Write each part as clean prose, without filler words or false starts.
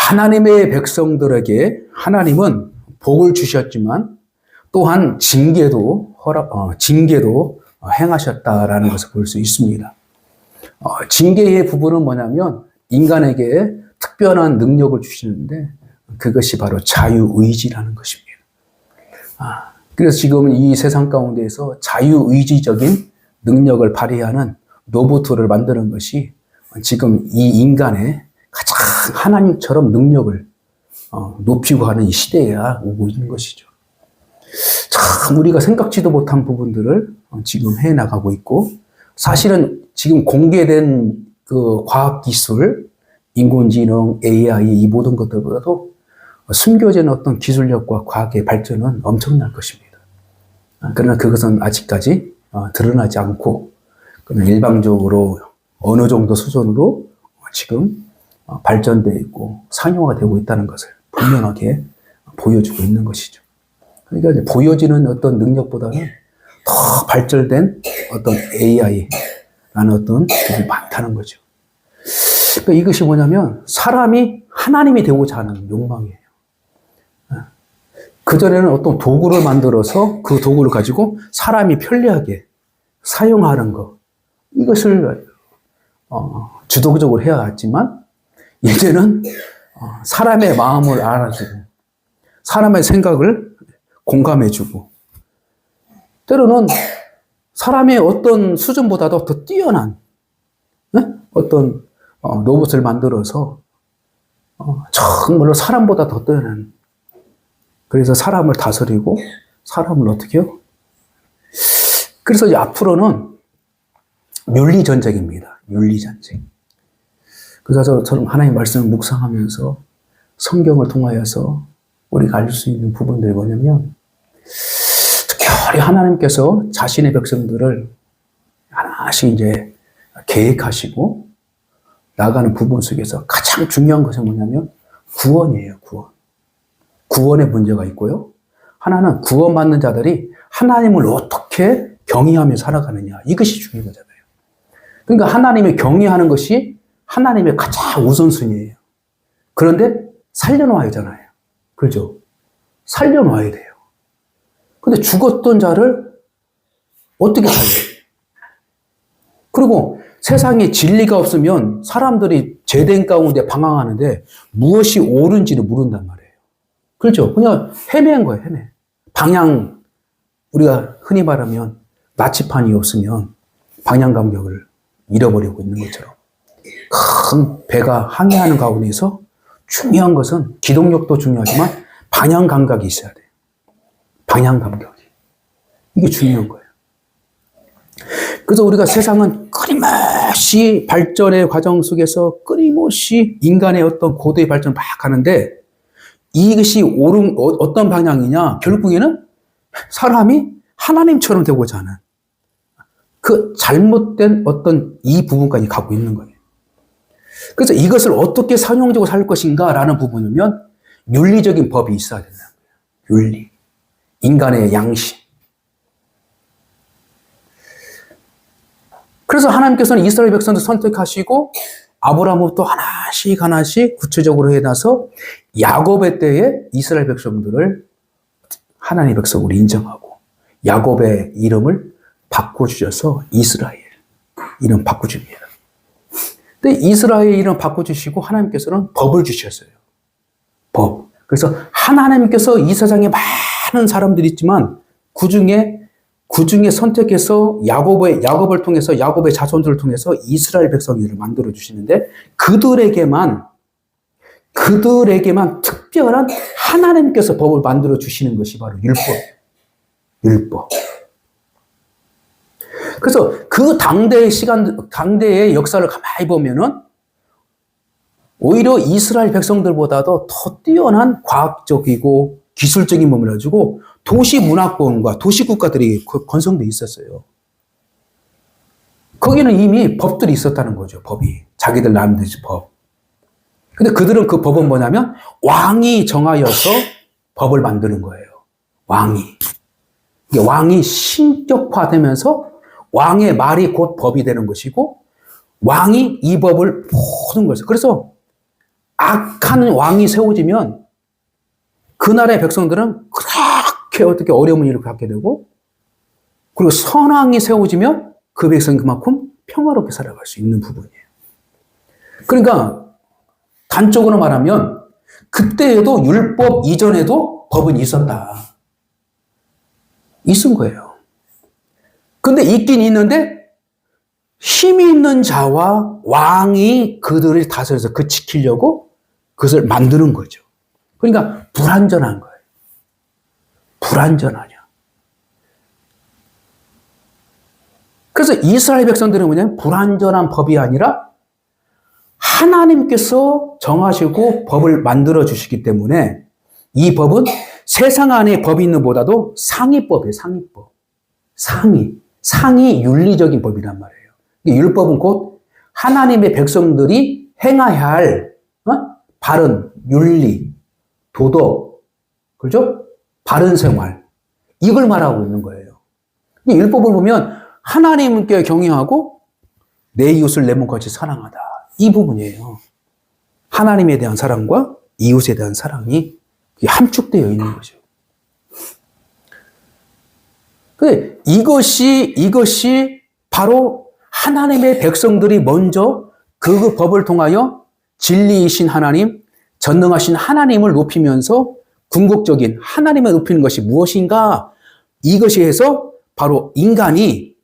하나님의 백성들에게 하나님은 복을 주셨지만 또한 징계도 행하셨다라는 것을 볼 수 있습니다. 징계의 부분은 뭐냐면 인간에게 특별한 능력을 주시는데 그것이 바로 자유의지라는 것입니다. 그래서 지금 이 세상 가운데에서 자유의지적인 능력을 발휘하는 로봇을 만드는 것이 지금 이 인간의 가장 하나님처럼 능력을 높이고 하는 이 시대에 오고 있는 것이죠. 참 우리가 생각지도 못한 부분들을 지금 해나가고 있고, 사실은 지금 공개된 그 과학기술, 인공지능, AI 이 모든 것들보다도 숨겨진 어떤 기술력과 과학의 발전은 엄청날 것입니다. 그러나 그것은 아직까지 드러나지 않고 그냥 일방적으로 어느 정도 수준으로 지금 발전되어 있고 상용화가 되고 있다는 것을 분명하게 보여주고 있는 것이죠. 그러니까 보여지는 어떤 능력보다는 더 발전된 어떤 AI라는 어떤 것이 많다는 거죠. 그러니까 이것이 뭐냐면 사람이 하나님이 되고자 하는 욕망이에요. 그전에는 어떤 도구를 만들어서 그 도구를 가지고 사람이 편리하게 사용하는 것, 이것을 주도적으로 해왔지만 이제는 사람의 마음을 알아주고 사람의 생각을 공감해주고 때로는 사람의 어떤 수준보다도 더 뛰어난 어떤 로봇을 만들어서 정말로 사람보다 더 뛰어난, 그래서 사람을 다스리고 사람을 어떻게 해요? 그래서 이제 앞으로는 윤리전쟁입니다. 윤리전쟁. 그래서 저는 하나님의 말씀을 묵상하면서 성경을 통하여서 우리가 알 수 있는 부분들이 뭐냐면, 특별히 하나님께서 자신의 백성들을 하나씩 이제 계획하시고 나가는 부분 속에서 가장 중요한 것은 뭐냐면 구원이에요, 구원. 구원의 문제가 있고요. 하나는 구원받는 자들이 하나님을 어떻게 경외하며 살아가느냐, 이것이 중요한 거잖아요. 그러니까 하나님을 경외하는 것이 하나님의 가장 우선순위예요. 그런데 살려놔야 하잖아요. 그렇죠? 살려놔야 돼요. 근데 죽었던 자를 어떻게 살려요? 그리고 세상에 진리가 없으면 사람들이 죄된 가운데 방황하는데 무엇이 옳은지를 모른단 말이에요. 그렇죠? 그냥 헤매는 거예요, 헤매. 방향, 우리가 흔히 말하면 나치판이 없으면 방향 감각을 잃어버리고 있는 것처럼 큰 배가 항해하는 가운데서 중요한 것은 기동력도 중요하지만 방향 감각이 있어야 돼요. 방향 감각이. 이게 중요한 거예요. 그래서 우리가 세상은 끊임없이 발전의 과정 속에서 끊임없이 인간의 어떤 고도의 발전을 막 하는데 이것이 옳은 어떤 방향이냐? 결국에는 사람이 하나님처럼 되고자 하는 그 잘못된 어떤 이 부분까지 가고 있는 거예요. 그래서 이것을 어떻게 상용적으로 살 것인가라는 부분이면 윤리적인 법이 있어야 된다는 거예요. 윤리. 인간의 양심. 그래서 하나님께서는 이스라엘 백성들 선택하시고 아브라함부터 하나씩 구체적으로 해놔서 야곱의 때에 이스라엘 백성들을 하나님의 백성으로 인정하고 야곱의 이름을 바꿔주셔서 이스라엘 이름 바꿔줍니다. 근데 이스라엘 이름 바꿔주시고 하나님께서는 법을 주셨어요. 법. 그래서 하나님께서 이 세상에 많은 사람들이 있지만 그 중에 선택해서 야곱을 통해서 야곱의 자손들을 통해서 이스라엘 백성들을 만들어 주시는데 그들에게만 특별한 하나님께서 법을 만들어 주시는 것이 바로 율법. 그래서 그 당대의 역사를 가만히 보면은 오히려 이스라엘 백성들보다도 더 뛰어난 과학적이고 기술적인 몸을 가지고 도시 문화권과 도시 국가들이 건성돼 있었어요. 거기는 이미 법들이 있었다는 거죠. 법이. 자기들 나름대로 법. 근데 그들은 그 법은 뭐냐면 왕이 정하여서 법을 만드는 거예요. 왕이 신격화되면서 왕의 말이 곧 법이 되는 것이고 왕이 이 법을 모든 것을. 그래서 악한 왕이 세워지면 그 나라의 백성들은 그렇게 어떻게 어려운 일을 갖게 되고, 그리고 선왕이 세워지면 그 백성이 그만큼 평화롭게 살아갈 수 있는 부분이에요. 그러니까 단적으로 말하면 그때에도 율법 이전에도 법은 있었다. 있은 거예요. 근데 있긴 있는데 힘이 있는 자와 왕이 그들을 다스려서 그 지키려고 그것을 만드는 거죠. 그러니까 불완전한 거예요. 불완전하냐. 그래서 이스라엘 백성들은 뭐냐면 불완전한 법이 아니라 하나님께서 정하시고 법을 만들어 주시기 때문에 이 법은 세상 안에 법이 있는 보다도 상위법이에요. 상위법. 상위 윤리적인 법이란 말이에요. 율법은 곧 하나님의 백성들이 행해야 할 바른 윤리, 도덕, 그렇죠? 바른 생활, 이걸 말하고 있는 거예요. 율법을 보면 하나님께 경외하고 내 이웃을 내 몸같이 사랑하다. 이 부분이에요. 하나님에 대한 사랑과 이웃에 대한 사랑이 함축되어 있는 거죠. 이것이 바로 하나님의 백성들이 먼저 그 법을 통하여 진리이신 하나님, 전능하신 하나님을 높이면서 궁극적인 하나님을 높이는 것이 무엇인가? 이것이 해서 바로 인간이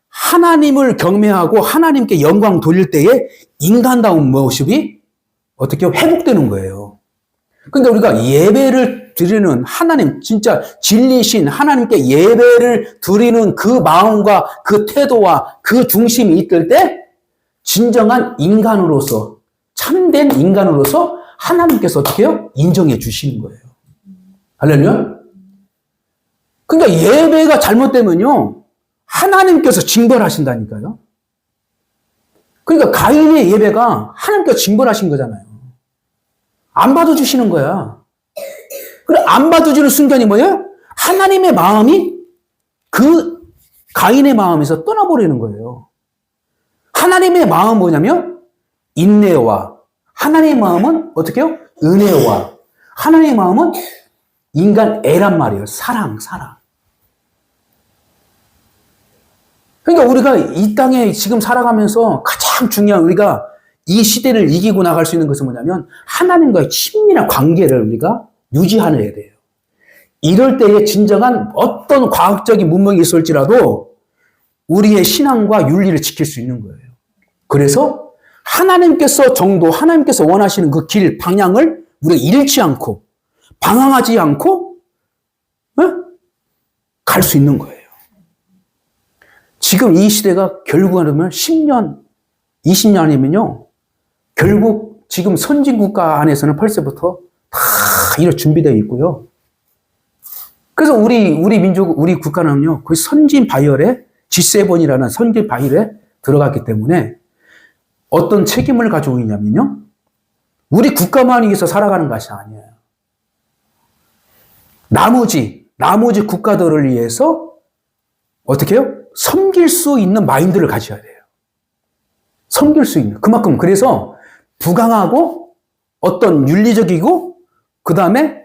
하나님을 경외하고 하나님께 영광 돌릴 때에 인간다운 모습이 어떻게 회복되는 거예요. 그러니까 우리가 예배를 드리는 하나님, 진짜 진리신 하나님께 예배를 드리는 그 마음과 그 태도와 그 중심이 있을 때 진정한 인간으로서, 참된 인간으로서 하나님께서 어떻게 해요? 인정해 주시는 거예요. 할렐루야? 그러니까 예배가 잘못되면요, 하나님께서 징벌하신다니까요. 그러니까 가인의 예배가 하나님께서 징벌하신 거잖아요. 안 받아주시는 거야. 그래, 안 받아주는 순간이 뭐예요? 하나님의 마음이 그 가인의 마음에서 떠나버리는 거예요. 하나님의 마음은 뭐냐면 인내와, 하나님의 마음은 어떻게 해요? 은혜와, 하나님의 마음은 인간 애란 말이에요. 사랑. 그러니까 우리가 이 땅에 지금 살아가면서 가장 중요한, 우리가 이 시대를 이기고 나갈 수 있는 것은 뭐냐면 하나님과의 친밀한 관계를 우리가 유지해야 돼요. 이럴 때에 진정한 어떤 과학적인 문명이 있을지라도 우리의 신앙과 윤리를 지킬 수 있는 거예요. 그래서 하나님께서 하나님께서 원하시는 그 길, 방향을 우리가 잃지 않고 방황하지 않고 갈 수 있는 거예요. 지금 이 시대가 결국 하면 10년, 20년이면요. 결국 지금 선진국가 안에서는 벌써부터 다 이런 준비되어 있고요. 그래서 우리 민족, 우리 국가는요, 그 선진 바이올에 G7이라는 선진 바이올에 들어갔기 때문에 어떤 책임을 가지고 있냐면요. 우리 국가만 위해서 살아가는 것이 아니에요. 나머지 국가들을 위해서 어떻게 해요? 섬길 수 있는 마인드를 가져야 돼요. 섬길 수 있는. 그만큼, 그래서 부강하고 어떤 윤리적이고, 그 다음에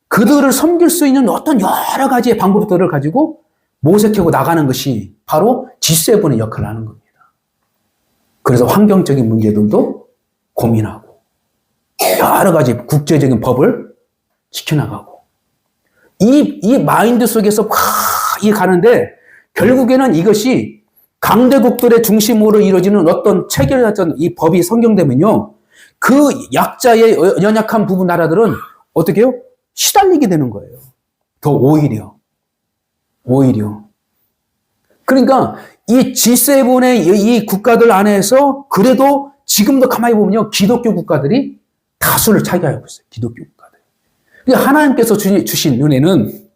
그들을 섬길 수 있는 어떤 여러 가지의 방법들을 가지고 모색하고 나가는 것이 바로 G7의 역할을 하는 겁니다. 그래서 환경적인 문제들도 고민하고, 여러 가지 국제적인 법을 지켜나가고, 이 마인드 속에서 막 가는데, 결국에는 이것이 강대국들의 중심으로 이루어지는 어떤 체결했던 이 법이 성경되면요, 그 약자의 연약한 부분 나라들은 어떻게 해요? 시달리게 되는 거예요. 더 오히려. 그러니까 이 G7의 이 국가들 안에서 그래도 지금도 가만히 보면요, 기독교 국가들이 다수를 차지하고 있어요. 기독교 국가들. 그러니까 하나님께서 주신 은혜는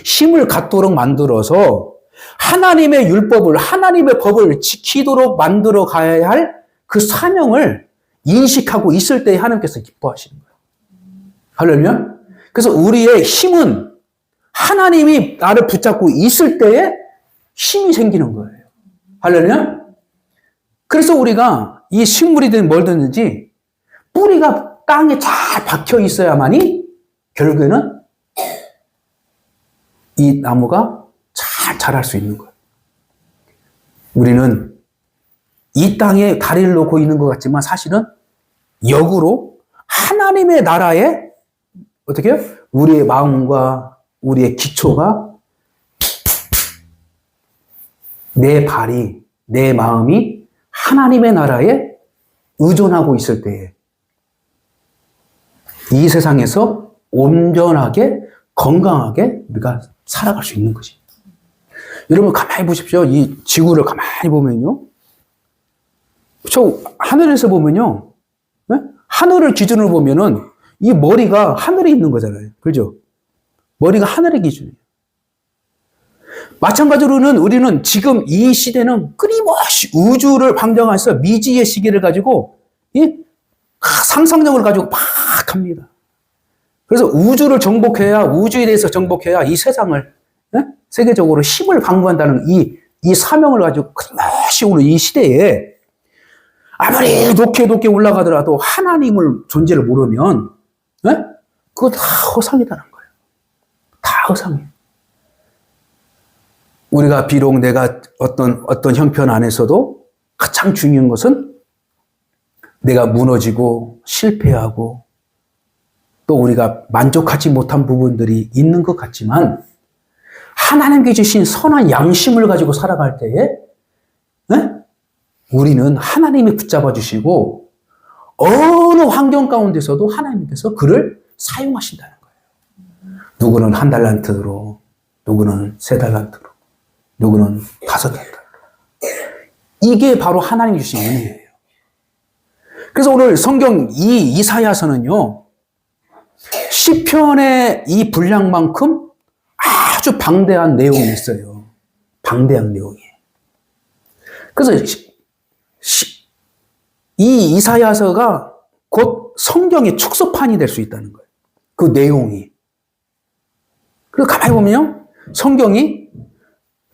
힘을 갖도록 만들어서 하나님의 율법을, 하나님의 법을 지키도록 만들어 가야 할 그 사명을 인식하고 있을 때 하나님께서 기뻐하시는 거예요. 할렐루야? 그래서 우리의 힘은 하나님이 나를 붙잡고 있을 때에 힘이 생기는 거예요. 할렐루야? 그래서 우리가 이 식물이든 뭘든지 뿌리가 땅에 잘 박혀 있어야만이 결국에는 이 나무가 잘 자랄 수 있는 거예요. 우리는 이 땅에 다리를 놓고 있는 것 같지만 사실은 역으로 하나님의 나라에 어떻게 해요? 우리의 마음과 우리의 기초가 내 발이, 내 마음이 하나님의 나라에 의존하고 있을 때에 이 세상에서 온전하게 건강하게 우리가 살아갈 수 있는 거지. 여러분 가만히 보십시오. 이 지구를 가만히 보면요. 저 하늘에서 보면요. 네? 하늘을 기준으로 보면은 이 머리가 하늘에 있는 거잖아요. 그죠? 머리가 하늘의 기준이에요. 마찬가지로는 우리는 지금 이 시대는 끊임없이 우주를 방정해서 미지의 시계를 가지고 상상력을 가지고 막 합니다. 그래서 우주를 정복해야, 우주에 대해서 정복해야 이 세상을 세계적으로 힘을 강구한다는 이 사명을 가지고 끊임없이 오는 이 시대에 아무리 높게 올라가더라도 하나님을 존재를 모르면 그거 다 허상이다는 거예요. 다 허상이에요. 우리가 비록 내가 어떤 형편 안에서도 가장 중요한 것은 내가 무너지고 실패하고 또 우리가 만족하지 못한 부분들이 있는 것 같지만 하나님께 주신 선한 양심을 가지고 살아갈 때에 우리는 하나님이 붙잡아 주시고 어느 환경 가운데서도 하나님께서 그를 사용하신다는 거예요. 누구는 1달란트로, 누구는 3달란트로, 누구는 5달란트로. 이게 바로 하나님이 주신 은혜예요. 그래서 오늘 성경 이 이사야서는요, 시편의 이 분량만큼 아주 방대한 내용이 있어요. 방대한 내용이. 그래서 이 이사야서가 곧 성경의 축소판이 될 수 있다는 거예요. 그 내용이. 그리고 가만히 보면요, 성경이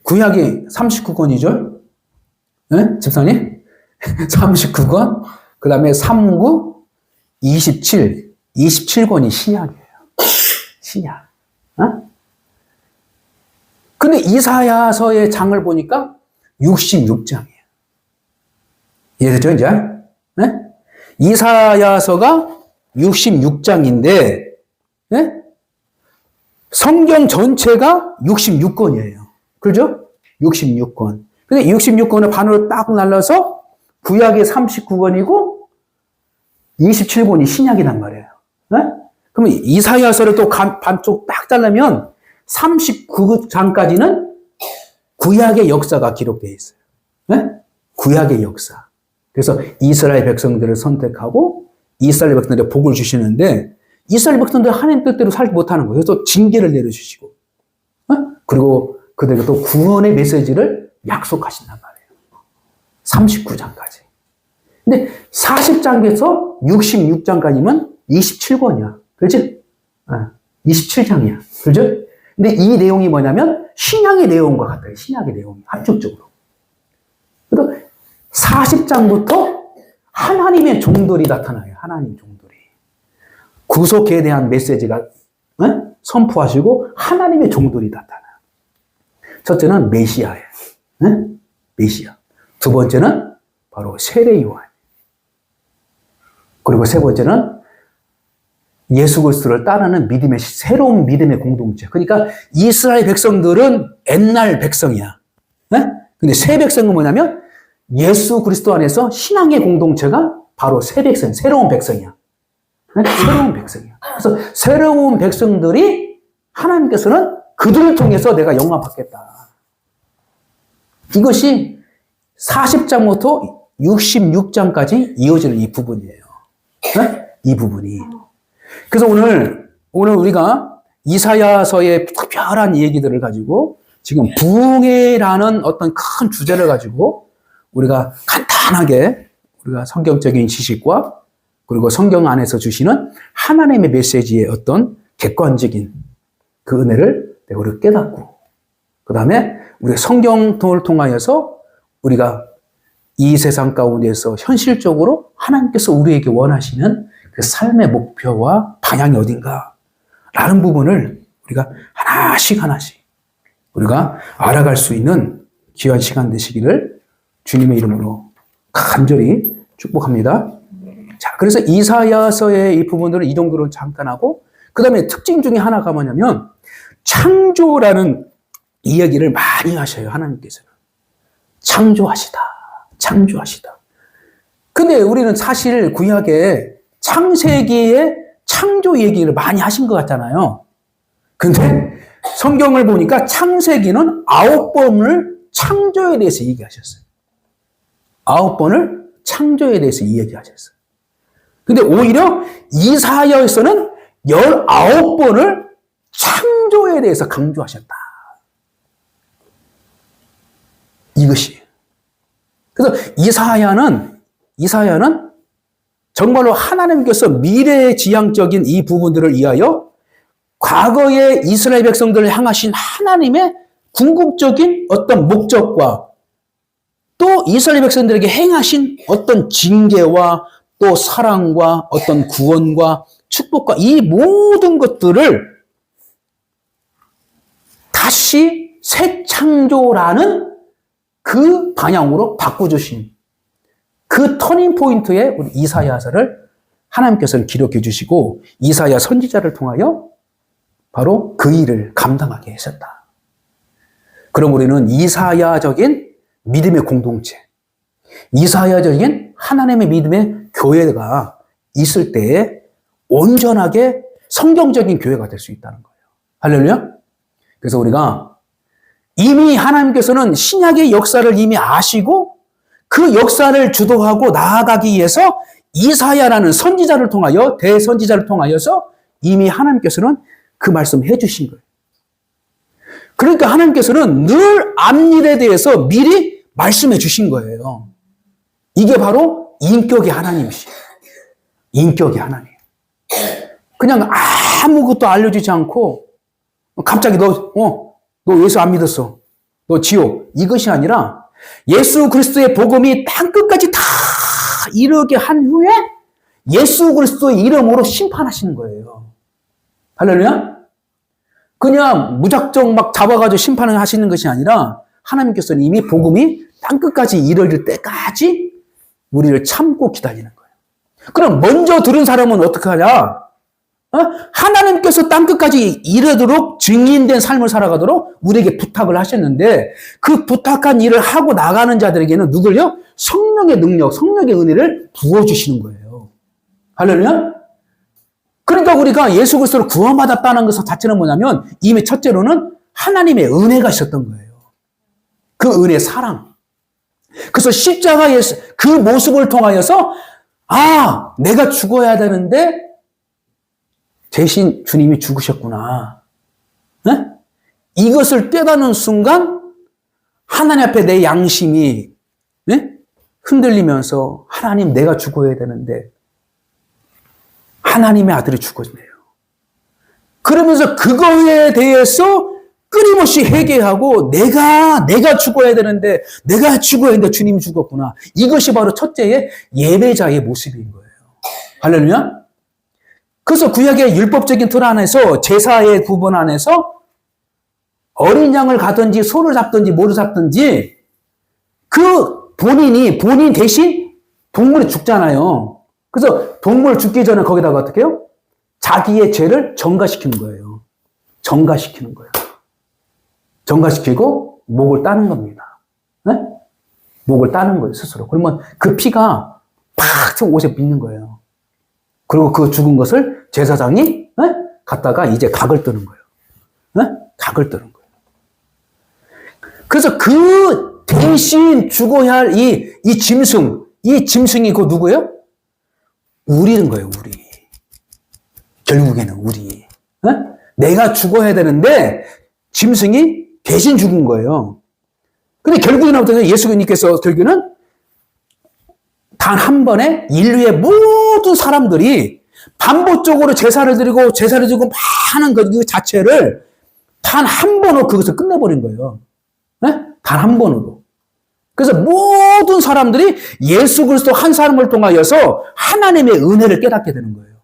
구약이 39권이죠. 네? 집사님? 39권. 그 다음에 39, 27. 27권이 신약이에요. 신약. 근데 이사야서의 장을 보니까 66장이에요. 이해되죠, 이제? 네? 이사야서가 66장인데, 네? 성경 전체가 66권이에요. 그죠? 66권. 근데 66권을 반으로 딱 날라서 구약이 39권이고 27권이 신약이란 말이에요. 네? 그러면 이사야서를 또 반쪽 딱 자르면 39장까지는 구약의 역사가 기록되어 있어요. 네? 구약의 역사. 그래서 이스라엘 백성들을 선택하고 이스라엘 백성들에 복을 주시는데 이스라엘 백성들이 하나님 뜻대로 살지 못하는 거예요. 그래서 징계를 내려주시고 그리고 그들에게 또 구원의 메시지를 약속하신단 말이에요. 39장까지. 근데 40장에서 66장까지면 27권이야. 그렇지? 27장이야. 그렇죠? 근데 이 내용이 뭐냐면 신약의 내용과 같아요. 신약의 내용이 한쪽적으로. 그래서 40장부터 하나님의 종들이 나타나요. 하나님 종들이. 구속에 대한 메시지가 선포하시고 하나님의 종들이 나타나요. 첫째는 메시아예요. 메시아. 두 번째는 바로 세례 요한. 그리고 세 번째는 예수 그리스도를 따르는 믿음의 새로운 믿음의 공동체. 그러니까 이스라엘 백성들은 옛날 백성이야. 근데 새 백성은 뭐냐면 예수 그리스도 안에서 신앙의 공동체가 바로 새 백성, 새로운 백성이야. 새로운 백성이야. 그래서 새로운 백성들이 하나님께서는 그들을 통해서 내가 영광 받겠다. 이것이 40장부터 66장까지 이어지는 이 부분이에요. 이 부분이. 그래서 오늘 우리가 이사야서의 특별한 얘기들을 가지고 지금 부흥회라는 어떤 큰 주제를 가지고 우리가 간단하게 우리가 성경적인 지식과 그리고 성경 안에서 주시는 하나님의 메시지의 어떤 객관적인 그 은혜를 우리가 깨닫고 그 다음에 우리 성경을 통하여서 우리가 이 세상 가운데서 현실적으로 하나님께서 우리에게 원하시는 그 삶의 목표와 방향이 어딘가 라는 부분을 우리가 하나씩 우리가 알아갈 수 있는 귀한 시간 되시기를 주님의 이름으로 간절히 축복합니다. 자, 그래서 이사야서의 이 부분들은 이 정도로 잠깐 하고, 그 다음에 특징 중에 하나가 뭐냐면, 창조라는 이야기를 많이 하셔요, 하나님께서는. 창조하시다. 근데 우리는 사실 구약에 창세기에 창조 얘기를 많이 하신 것 같잖아요. 근데 성경을 보니까 창세기는 9번을 창조에 대해서 얘기하셨어요. 9번을 창조에 대해서 이야기하셨어요. 근데 오히려 이사야에서는 19번을 창조에 대해서 강조하셨다. 이것이. 그래서 이사야는 정말로 하나님께서 미래지향적인 이 부분들을 위하여 과거의 이스라엘 백성들을 향하신 하나님의 궁극적인 어떤 목적과 또 이스라엘 백성들에게 행하신 어떤 징계와 또 사랑과 어떤 구원과 축복과 이 모든 것들을 다시 새 창조라는 그 방향으로 바꿔주신 그 터닝 포인트에 우리 이사야서를 하나님께서는 기록해 주시고 이사야 선지자를 통하여 바로 그 일을 감당하게 하셨다. 그럼 우리는 이사야적인 믿음의 공동체, 이사야적인 하나님의 믿음의 교회가 있을 때에 온전하게 성경적인 교회가 될 수 있다는 거예요. 할렐루야? 그래서 우리가 이미 하나님께서는 신약의 역사를 이미 아시고 그 역사를 주도하고 나아가기 위해서 이사야라는 선지자를 통하여, 대선지자를 통하여서 이미 하나님께서는 그 말씀 해주신 거예요. 그러니까 하나님께서는 늘 앞일에 대해서 미리 말씀해 주신 거예요. 이게 바로 인격의 하나님이시에요. 인격의 하나님. 그냥 아무것도 알려주지 않고 갑자기 너 예수 안 믿었어. 너 지옥. 이것이 아니라 예수 그리스도의 복음이 땅끝까지 다 이르게 한 후에 예수 그리스도의 이름으로 심판하시는 거예요. 할렐루야? 그냥 무작정 막 잡아가지고 심판을 하시는 것이 아니라 하나님께서는 이미 복음이 땅끝까지 이르를 때까지 우리를 참고 기다리는 거예요. 그럼 먼저 들은 사람은 어떻게 하냐? 하나님께서 땅끝까지 이르도록 증인된 삶을 살아가도록 우리에게 부탁을 하셨는데 그 부탁한 일을 하고 나가는 자들에게는 누굴요? 성령의 능력, 성령의 은혜를 부어주시는 거예요. 할렐루야? 그러니까 우리가 예수 그리스도를 구원받았다는 것 자체는 뭐냐면 이미 첫째로는 하나님의 은혜가 있었던 거예요. 그 은혜, 사랑. 그래서 십자가의 그 모습을 통하여서 내가 죽어야 되는데 대신 주님이 죽으셨구나. 네? 이것을 깨닫는 순간 하나님 앞에 내 양심이 흔들리면서 하나님 내가 죽어야 되는데 하나님의 아들이 죽었네요. 그러면서 그거에 대해서 끊임없이 회개하고 내가 죽어야 되는데 주님이 죽었구나. 이것이 바로 첫째의 예배자의 모습인 거예요. 할렐루야? 그래서 구약의 율법적인 틀 안에서 제사의 부분 안에서 어린 양을 가든지 소를 잡든지 뭐를 잡든지 그 본인 대신 동물이 죽잖아요. 그래서 동물 죽기 전에 거기다가 어떻게 해요? 자기의 죄를 전가시키는 거예요. 전가시키는 거예요. 전가시키고 목을 따는 겁니다. 네? 목을 따는 거예요, 스스로. 그러면 그 피가 팍 옷에 빗는 거예요. 그리고 그 죽은 것을 제사장이 갖다가 이제 각을 뜨는 거예요. 각을 뜨는 거예요. 그래서 그 대신 죽어야 할 이 짐승이 그 누구예요? 우리는 거예요, 우리. 결국에는 우리. 내가 죽어야 되는데 짐승이 대신 죽은 거예요. 근데 결국에는 어떻게 예수님께서 결국에는 단 한 번에 인류의 모든 사람들이 반복적으로 제사를 드리고 많은 그 자체를 단 한 번으로 그것을 끝내버린 거예요. 단 한 번으로. 그래서 모든 사람들이 예수 그리스도 한 사람을 통하여서 하나님의 은혜를 깨닫게 되는 거예요.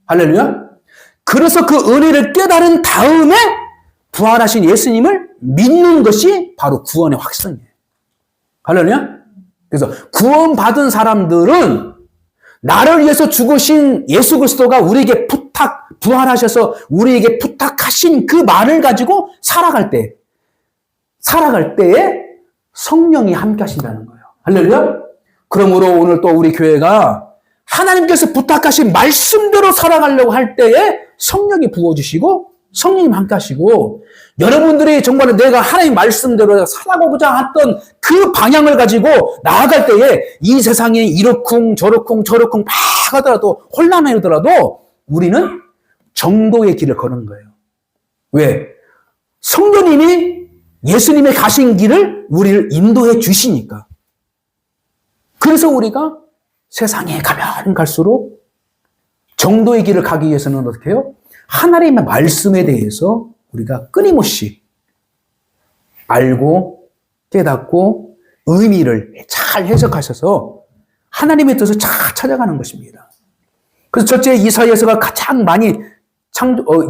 할렐루야. 그래서 그 은혜를 깨달은 다음에 부활하신 예수님을 믿는 것이 바로 구원의 확신이에요. 할렐루야. 그래서 구원받은 사람들은 나를 위해서 죽으신 예수 그리스도가 우리에게 부활하셔서 우리에게 부탁하신 그 말을 가지고 살아갈 때에 성령이 함께 하신다는 거예요. 할렐루야. 그러므로 오늘 또 우리 교회가 하나님께서 부탁하신 말씀대로 살아가려고 할 때에 성령이 부어주시고 성령님 함께 하시고 여러분들이 정말 내가 하나님 말씀대로 살아가고자 했던 그 방향을 가지고 나아갈 때에 이 세상에 이러쿵 저러쿵 막 하더라도 혼란하더라도 우리는 정도의 길을 걷는 거예요. 왜? 성령님이 예수님의 가신 길을 우리를 인도해 주시니까. 그래서 우리가 세상에 가면 갈수록 정도의 길을 가기 위해서는 어떻게 해요? 하나님의 말씀에 대해서 우리가 끊임없이 알고 깨닫고 의미를 잘 해석하셔서 하나님의 뜻을 잘 찾아가는 것입니다. 그래서 첫째 이사야서가 가장 많이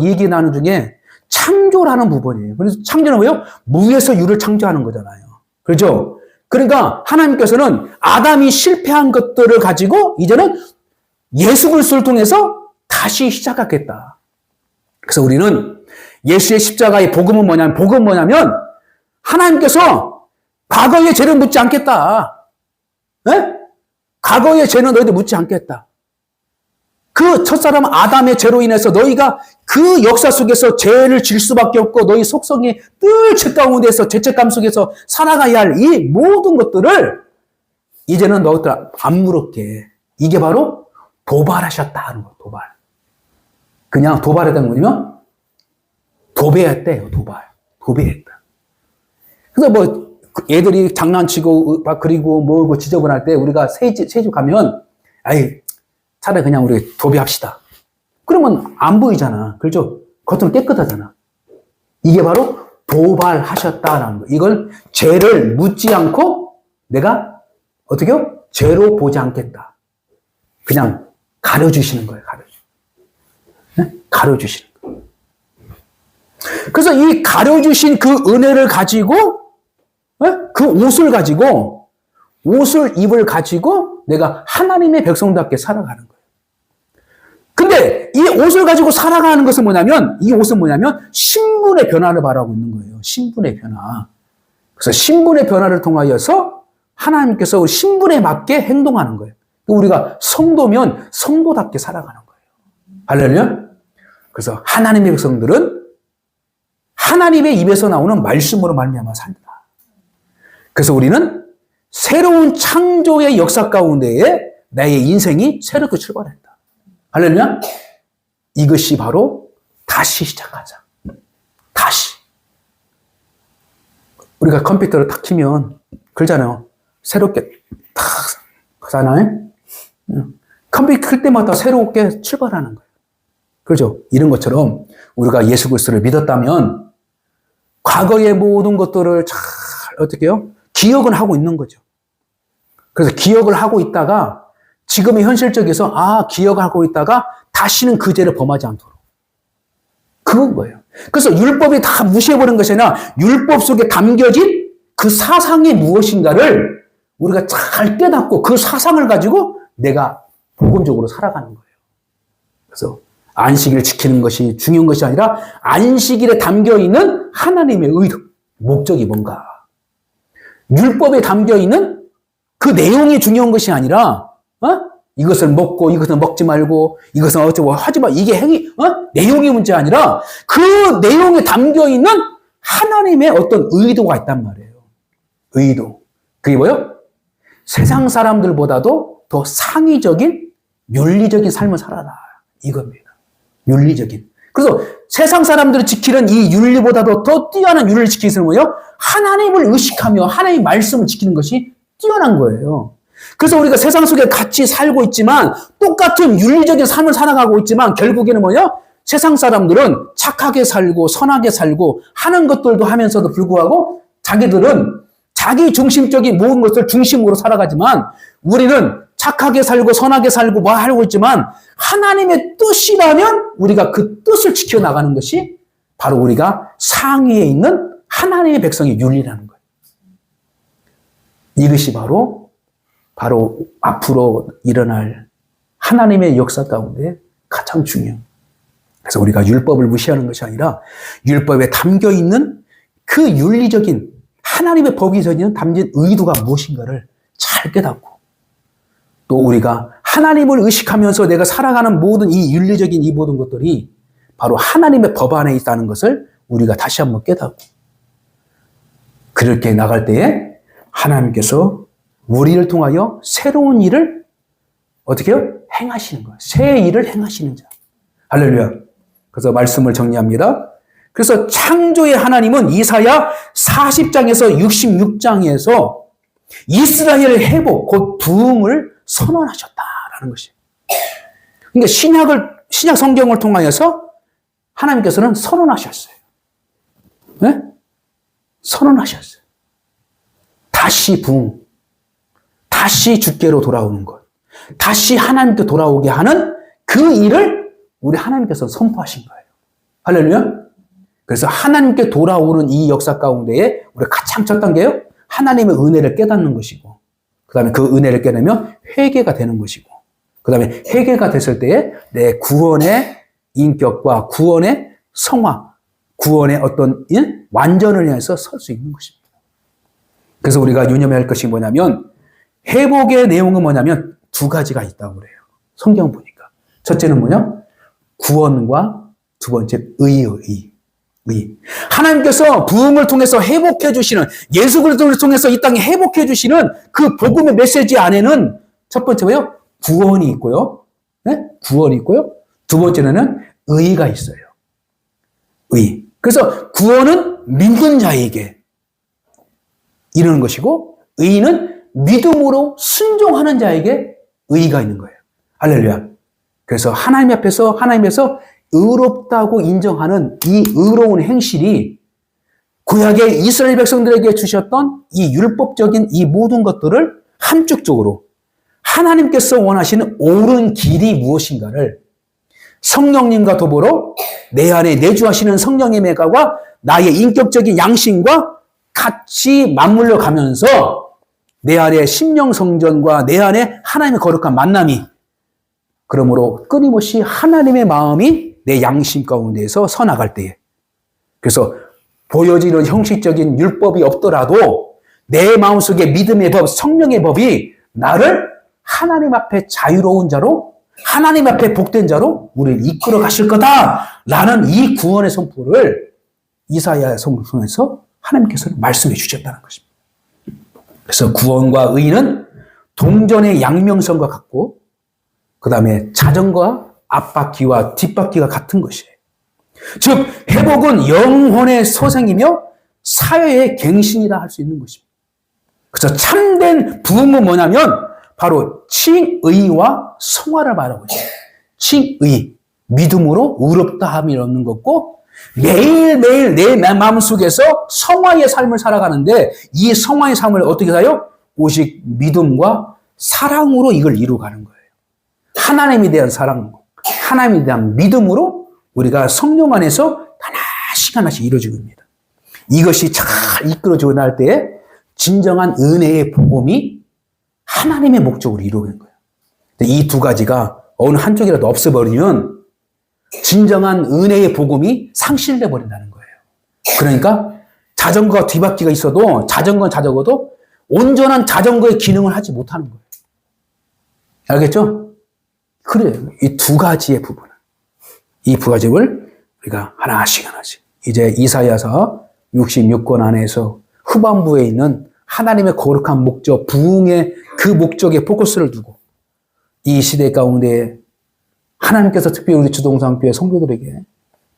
얘기 나누는 중에 창조라는 부분이에요. 그래서 창조는 뭐예요? 무에서 유를 창조하는 거잖아요. 그렇죠? 그러니까 하나님께서는 아담이 실패한 것들을 가지고 이제는 예수 그리스도를 통해서 다시 시작하겠다. 그래서 우리는 예수의 십자가의 복음은 뭐냐면 하나님께서 과거의 죄를 묻지 않겠다. 네? 과거의 죄는 너희들 묻지 않겠다. 그 첫사람 아담의 죄로 인해서 너희가 그 역사 속에서 죄를 질 수밖에 없고 너희 속성이 늘 죄 가운데서 죄책감 속에서 살아가야 할 이 모든 것들을 이제는 너희들 안 물었게. 이게 바로 도발하셨다 하는 거예요. 도발. 그냥 도발했다는 거냐면 도배했대요. 도배했다. 그래서 뭐 애들이 장난치고 그리고 뭐 지저분할 때 우리가 새집 가면 차라리 그냥 우리 도배합시다. 그러면 안 보이잖아. 그렇죠? 겉으로 깨끗하잖아. 이게 바로 도발하셨다라는 거. 이걸 죄를 묻지 않고 내가 어떻게요? 죄로 보지 않겠다. 그냥 가려주시는 거예요. 가려주시는 거예요. 그래서 이 가려주신 그 은혜를 가지고 그 옷을 입을 가지고 내가 하나님의 백성답게 살아가는 거예요. 근데 이 옷을 가지고 살아가는 것은 이 옷은 신분의 변화를 바라고 있는 거예요. 신분의 변화. 그래서 신분의 변화를 통하여서 하나님께서 신분에 맞게 행동하는 거예요. 우리가 성도면 성도답게 살아가는 거예요. 할렐루야. 그래서 하나님의 백성들은 하나님의 입에서 나오는 말씀으로 말미암아 산다. 그래서 우리는 새로운 창조의 역사 가운데에 나의 인생이 새롭게 출발한다. 할렐루야. 이것이 바로 다시 시작하자. 다시. 우리가 컴퓨터를 탁 키면 그러잖아요. 새롭게 탁 하잖아요. 컴퓨터 킬 때마다 새롭게 출발하는 거예요. 그렇죠? 이런 것처럼 우리가 예수 그리스도를 믿었다면 과거의 모든 것들을 잘 어떻게 해요? 기억은 하고 있는 거죠. 그래서 기억을 하고 있다가 지금의 현실적에서 기억하고 있다가 다시는 그 죄를 범하지 않도록. 그건 거예요. 그래서 율법이 다 무시해버린 것이 아니라 율법 속에 담겨진 그 사상이 무엇인가를 우리가 잘 깨닫고 그 사상을 가지고 내가 복음적으로 살아가는 거예요. 그래서 안식일을 지키는 것이 중요한 것이 아니라 안식일에 담겨있는 하나님의 의도, 목적이 뭔가. 율법에 담겨있는 그 내용이 중요한 것이 아니라 이것을 먹고 이것을 먹지 말고 이것은 어쩌고 하지 마. 이게 내용이 문제 아니라 그 내용에 담겨있는 하나님의 어떤 의도가 있단 말이에요. 의도. 그게 뭐예요? 세상 사람들보다도 더 상위적인 윤리적인 삶을 살아라. 이겁니다. 윤리적인. 그래서 세상 사람들이 지키는 이 윤리보다도 더 뛰어난 윤리를 지키는 것은 뭐예요? 하나님을 의식하며 하나님의 말씀을 지키는 것이 뛰어난 거예요. 그래서 우리가 세상 속에 같이 살고 있지만 똑같은 윤리적인 삶을 살아가고 있지만 결국에는 뭐예요? 세상 사람들은 착하게 살고 선하게 살고 하는 것들도 하면서도 불구하고 자기들은 자기 중심적인 모든 것을 중심으로 살아가지만 우리는 착하게 살고 선하게 살고 뭐 하고 있지만 하나님의 뜻이라면 우리가 그 뜻을 지켜나가는 것이 바로 우리가 상위에 있는 하나님의 백성의 윤리라는 거예요. 이것이 바로 앞으로 일어날 하나님의 역사 가운데 가장 중요해요. 그래서 우리가 율법을 무시하는 것이 아니라 율법에 담겨 있는 그 윤리적인 하나님의 법이 담긴 의도가 무엇인가를 잘 깨닫고 또 우리가 하나님을 의식하면서 내가 살아가는 모든 이 윤리적인 이 모든 것들이 바로 하나님의 법 안에 있다는 것을 우리가 다시 한번 깨닫고 그렇게 나갈 때에 하나님께서 우리를 통하여 새로운 일을 어떻게 해요? 행하시는 거예요. 새 일을 행하시는 자. 할렐루야. 그래서 말씀을 정리합니다. 그래서 창조의 하나님은 이사야 40장에서 66장에서 이스라엘의 회복, 곧 부흥을 선언하셨다라는 것이에요. 그러니까 신약 성경을 통하여서 하나님께서는 선언하셨어요. 네? 선언하셨어요. 다시 부흥, 다시 주께로 돌아오는 것, 다시 하나님께 돌아오게 하는 그 일을 우리 하나님께서 선포하신 거예요. 할렐루야. 그래서 하나님께 돌아오는 이 역사 가운데에 우리가 가장 첫 단계요. 하나님의 은혜를 깨닫는 것이고 그 다음에 그 은혜를 깨닫으면 회개가 되는 것이고 그 다음에 회개가 됐을 때에 내 구원의 인격과 구원의 성화, 구원의 어떤 완전을 향해서 설 수 있는 것입니다. 그래서 우리가 유념해야 할 것이 뭐냐면 회복의 내용은 뭐냐면 두 가지가 있다고 그래요. 성경 보니까. 첫째는 뭐냐? 구원과 두 번째 의예요. 의. 하나님께서 부흥을 통해서 회복해 주시는 예수 그리스도를 통해서 이 땅에 회복해 주시는 그 복음의 메시지 안에는 첫 번째 뭐예요? 구원이 있고요. 네? 구원이 있고요. 두 번째는 의가 있어요. 의. 그래서 구원은 믿는 자에게 이르는 것이고 의는 믿음으로 순종하는 자에게 의가 있는 거예요. 할렐루야. 그래서 하나님에서 의롭다고 인정하는 이 의로운 행실이 구약의 이스라엘 백성들에게 주셨던 이 율법적인 이 모든 것들을 함축적으로 하나님께서 원하시는 옳은 길이 무엇인가를 성령님과 더불어 내 안에 내주하시는 성령님의 가와 나의 인격적인 양심과 같이 맞물려 가면서 내 안에 심령 성전과 내 안에 하나님의 거룩한 만남이 그러므로 끊임없이 하나님의 마음이 내 양심 가운데에서 서나갈 때에 그래서 보여지는 형식적인 율법이 없더라도 내 마음속에 믿음의 법, 성령의 법이 나를 하나님 앞에 자유로운 자로 하나님 앞에 복된 자로 우리를 이끌어 가실 거다라는 이 구원의 선포를 이사야 성경에서 하나님께서는 말씀해 주셨다는 것입니다. 그래서 구원과 의는 동전의 양면성과 같고 그 다음에 자전거와 앞바퀴와 뒷바퀴가 같은 것이에요. 즉 회복은 영혼의 소생이며 사회의 갱신이라 할 수 있는 것입니다. 그래서 참된 부흥은 뭐냐면 바로 칭의와 성화를 말하고 있어요. 칭의, 믿음으로 의롭다함이 얻는 것고 매일매일 내 마음속에서 성화의 삶을 살아가는데 이 성화의 삶을 어떻게 살아요? 오직 믿음과 사랑으로 이걸 이루어가는 거예요. 하나님에 대한 사랑, 하나님에 대한 믿음으로 우리가 성령 안에서 하나씩 이루어지고 있습니다. 이것이 잘 이끌어지고 날 때에 진정한 은혜의 복음이 하나님의 목적으로 이루어지는 거예요. 이 두 가지가 어느 한쪽이라도 없어버리면 진정한 은혜의 복음이 상실돼 버린다는 거예요. 그러니까 자전거가 뒷바퀴가 있어도 자전거는 자전거도 온전한 자전거의 기능을 하지 못하는 거예요. 알겠죠? 그래요. 이 두 가지의 부분을. 이 두 가지를 우리가 하나씩 이제 이사야서 66권 안에서 후반부에 있는 하나님의 거룩한 목적, 부흥의 그 목적에 포커스를 두고 이 시대 가운데 하나님께서 특별히 우리 주동산교회 성도들에게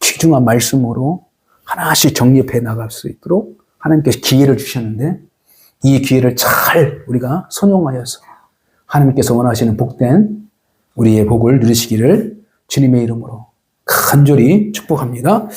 귀중한 말씀으로 하나씩 정립해 나갈 수 있도록 하나님께서 기회를 주셨는데 이 기회를 잘 우리가 선용하여서 하나님께서 원하시는 복된 우리의 복을 누리시기를 주님의 이름으로 간절히 축복합니다.